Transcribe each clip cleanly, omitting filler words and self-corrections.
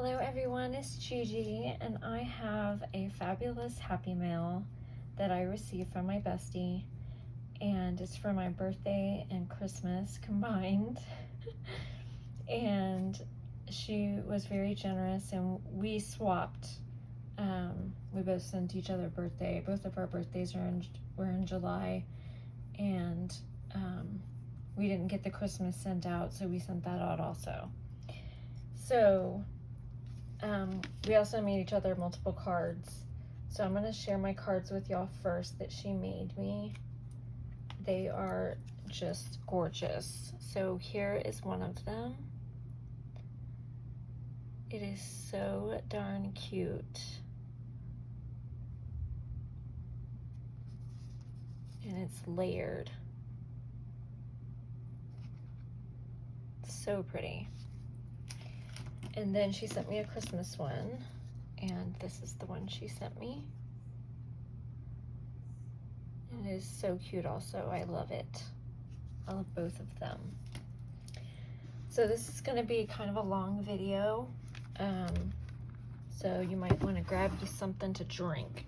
Hello everyone, it's Gigi, and I have a fabulous Happy Mail that I received from my bestie, and it's for my birthday and Christmas combined. And she was very generous, and we swapped. We both sent each other birthday. Both of our birthdays were in July, and we didn't get the Christmas sent out, so we sent that out also. So we also made each other multiple cards. So I'm going to share my cards with y'all first that she made me. They are just gorgeous. So here is one of them. It is so darn cute. And it's layered. So pretty. And then she sent me a Christmas one, and this is the one she sent me. It is so cute also. I love it. I love both of them. So this is going to be kind of a long video, so you might want to grab you something to drink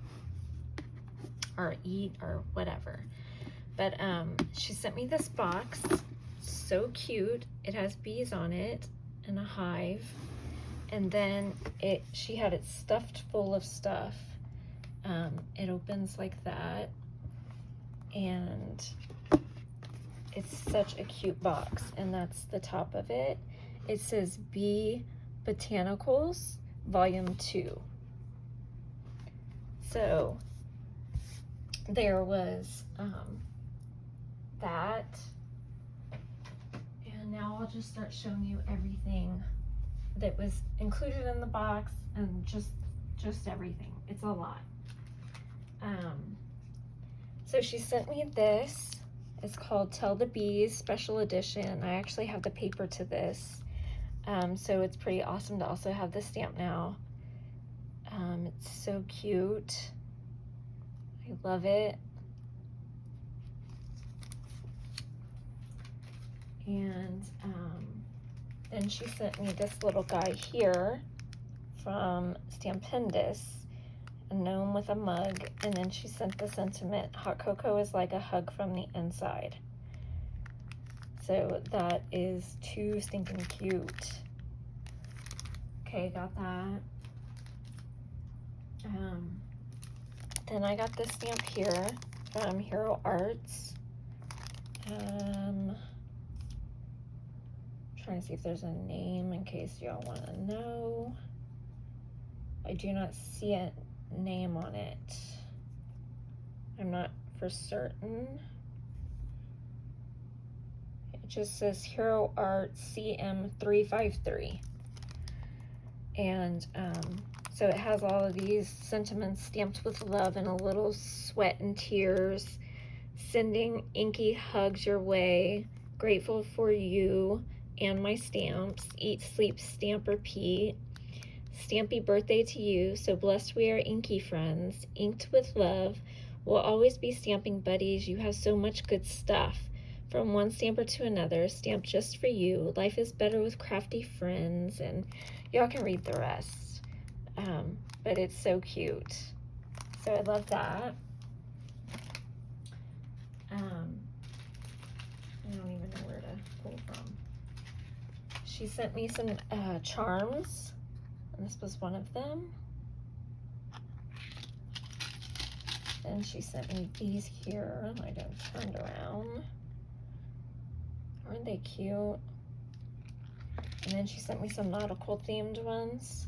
or eat or whatever. But she sent me this box. So cute. It has bees on it and a hive. And then she had it stuffed full of stuff. It opens like that, and it's such a cute box. And that's the top of it. It says Bee Botanicals Volume 2. So there was that, and now I'll just start showing you everything that was included in the box, and just everything. It's a lot. So she sent me this. It's called Tell the Bees Special Edition. I actually have the paper to this, so it's pretty awesome to also have the stamp now. It's so cute. I love it. And then she sent me this little guy here from Stampendous, a gnome with a mug, and then she sent the sentiment, hot cocoa is like a hug from the inside. So that is too stinking cute. Okay, got that. Then I got this stamp here from Hero Arts. Trying to see if there's a name in case y'all want to know. I do not see a name on it. I'm not for certain. It just says Hero Arts CM353. And so it has all of these sentiments stamped with love and a little sweat and tears. Sending inky hugs your way. Grateful for you and my stamps. Eat, sleep, stamp, repeat. Stampy birthday to you. So blessed we are inky friends. Inked with love. We'll always be stamping buddies. You have so much good stuff. From one stamper to another. Stamped just for you. Life is better with crafty friends. And y'all can read the rest. But it's so cute. So I love that. I don't even know where to pull from. She sent me some charms, and this was one of them. Then she sent me these here. I got turned around. Aren't they cute? And then she sent me some nautical themed ones.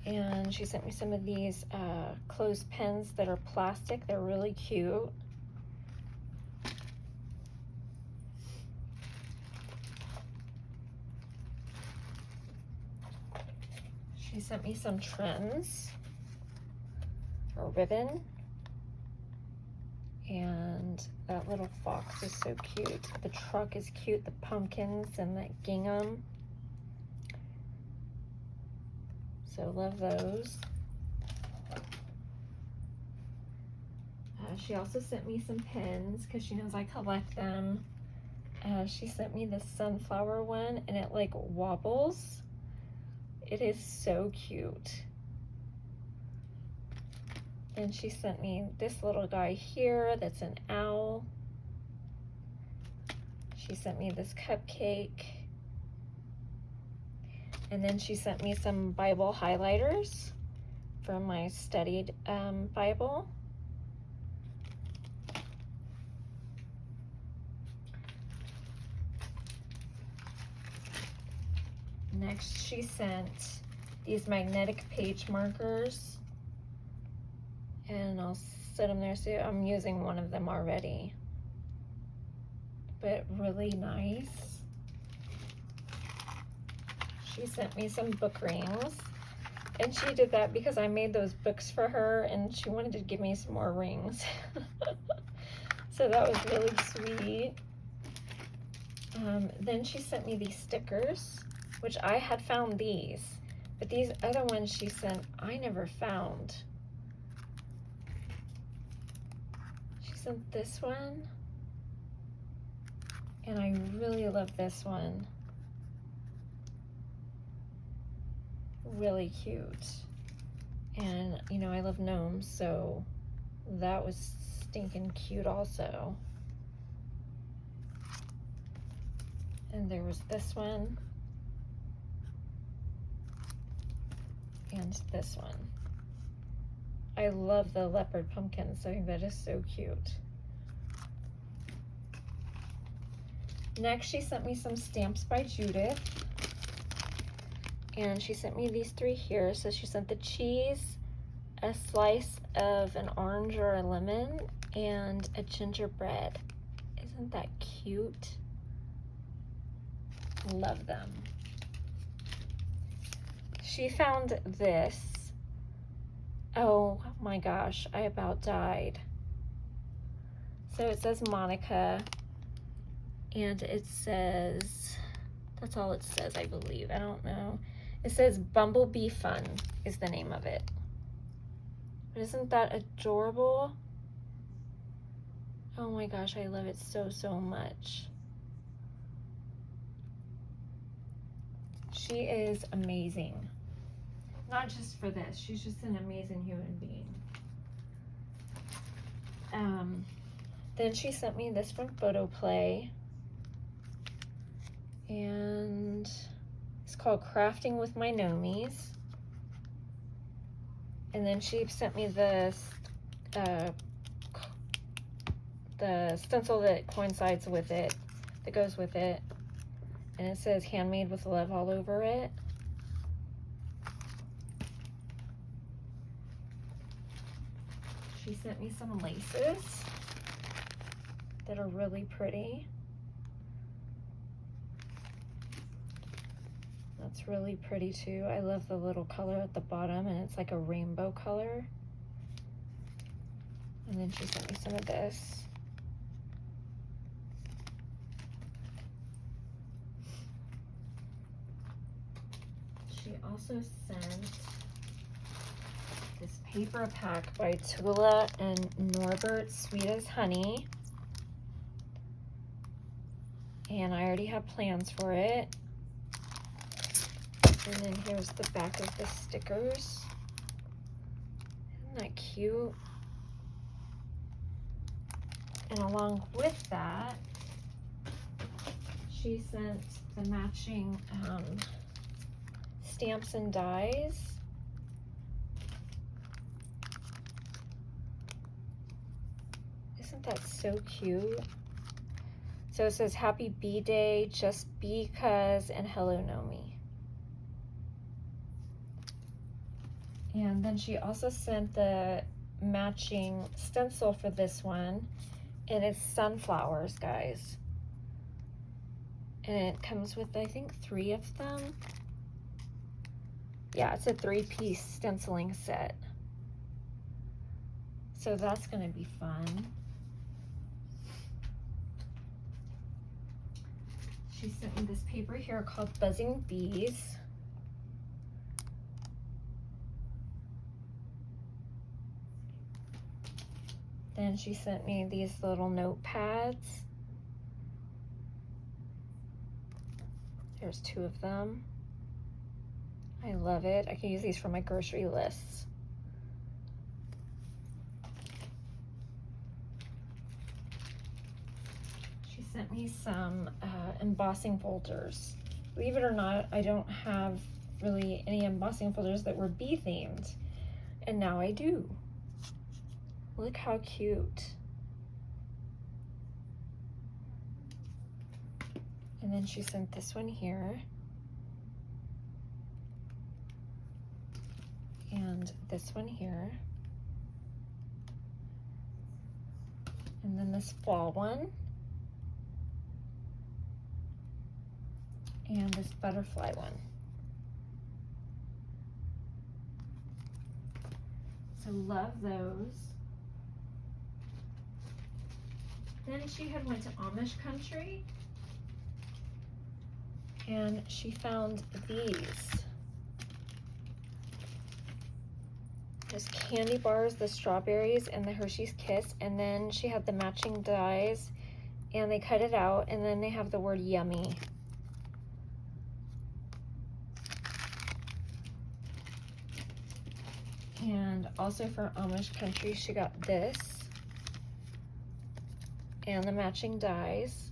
And she sent me some of these clothespins that are plastic. They're really cute. She sent me some trims or ribbon. And that little fox is so cute. The truck is cute. The pumpkins and the gingham. So love those. She also sent me some pins because she knows I collect them. She sent me this sunflower one, and it like wobbles. It is so cute. And she sent me this little guy here that's an owl. She sent me this cupcake. And then she sent me some Bible highlighters from my studied Bible. Next, she sent these magnetic page markers, and I'll set them there. So I'm using one of them already, but really nice. She sent me some book rings, and she did that because I made those books for her, and she wanted to give me some more rings. So that was really sweet. Then she sent me these stickers, which I had found these, but these other ones she sent, I never found. She sent this one, and I really love this one. Really cute. And, you know, I love gnomes, so that was stinking cute also. And there was this one. And this one. I love the leopard pumpkins. I think that is so cute. Next, she sent me some stamps by Judith. And she sent me these three here. So she sent the cheese, a slice of an orange or a lemon, and a gingerbread. Isn't that cute? Love them. She found this. Oh my gosh, I about died. So it says Monica, and it says, that's all it says, I believe. I don't know. It says Bumblebee Fun is the name of it. But isn't that adorable? Oh my gosh, I love it so, so much. She is amazing. Not just for this, she's just an amazing human being. Then she sent me this from Photo Play. And it's called Crafting with My Nomies. And then she sent me this, the stencil that coincides with it, that goes with it. And it says handmade with love all over it. She sent me some laces that are really pretty. That's really pretty too. I love the little color at the bottom, and it's like a rainbow color. And then she sent me some of this. She also sent this paper pack by Tula and Norbert, Sweet as Honey. And I already have plans for it. And then here's the back of the stickers. Isn't that cute? And along with that, she sent the matching stamps and dies. Isn't that so cute? So it says Happy B-Day, Just Because, and Hello Nomi. And then she also sent the matching stencil for this one, and it's sunflowers, guys. And it comes with, I think, 3 of them. Yeah, it's a 3-piece stenciling set. So that's gonna be fun. She sent me this paper here called Buzzing Bees. Then she sent me these little notepads. There's 2 of them. I love it. I can use these for my grocery lists. She sent me some embossing folders. Believe it or not, I don't have really any embossing folders that were bee themed, and now I do. Look how cute. And then she sent this one here. And this one here. And then this fall one. And this butterfly one. So love those. Then she had went to Amish country and she found these. There's candy bars, the strawberries and the Hershey's Kiss, and then she had the matching dies and they cut it out, and then they have the word yummy. And also for Amish country, she got this and the matching dies.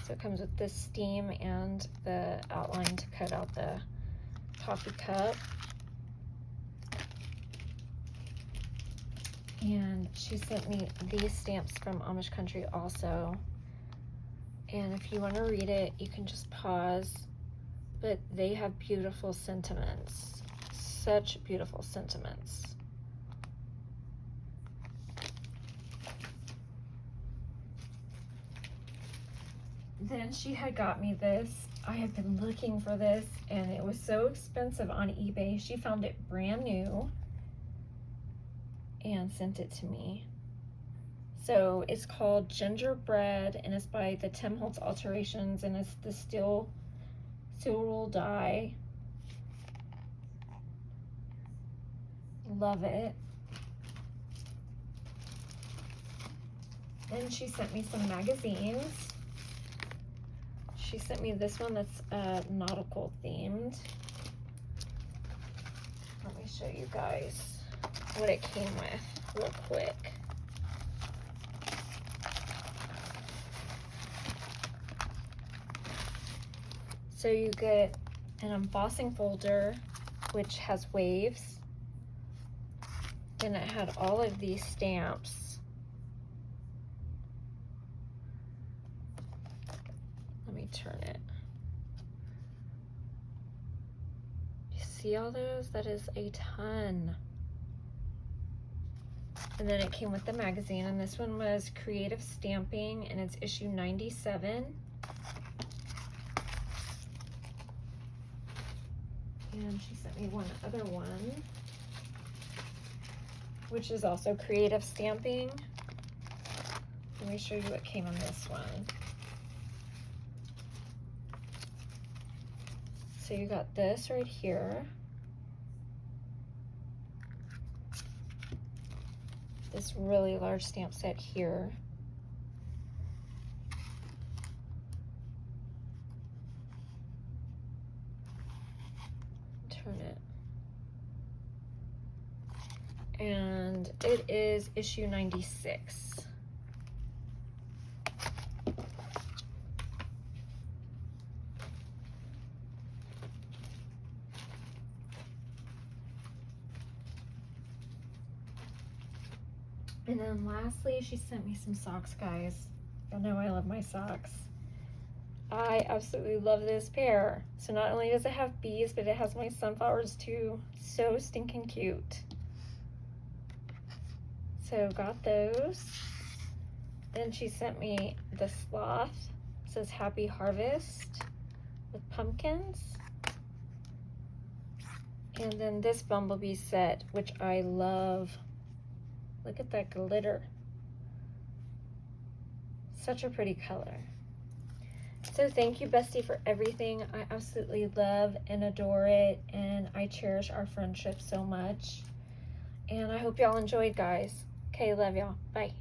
So it comes with the steam and the outline to cut out the coffee cup. And she sent me these stamps from Amish country also. And if you want to read it, you can just pause. But they have beautiful sentiments. Such beautiful sentiments. Then she had got me this. I have been looking for this and it was so expensive on eBay. She found it brand new and sent it to me. So it's called Gingerbread and it's by the Tim Holtz Alterations, and it's the steel roll die. Love it. Then she sent me some magazines. She sent me this one that's nautical themed. Let me show you guys what it came with real quick. So you get an embossing folder which has waves. Then it had all of these stamps. Let me turn it. You see all those? That is a ton. And then it came with the magazine, and this one was Creative Stamping, and it's issue 97. And she sent me one other one, which is also Creative Stamping. Let me show you what came on this one. So you got this right here. This really large stamp set here. Turn it. And it is issue 96. And then lastly, she sent me some socks, guys. Y'all know I love my socks. I absolutely love this pair. So not only does it have bees, but it has my sunflowers too. So stinking cute. So got those. Then she sent me the sloth. It says Happy Harvest with pumpkins. And then this bumblebee set, which I love. Look at that glitter. Such a pretty color. So thank you, Bestie, for everything. I absolutely love and adore it, and I cherish our friendship so much. And I hope y'all enjoyed, guys. Okay, love y'all. Bye.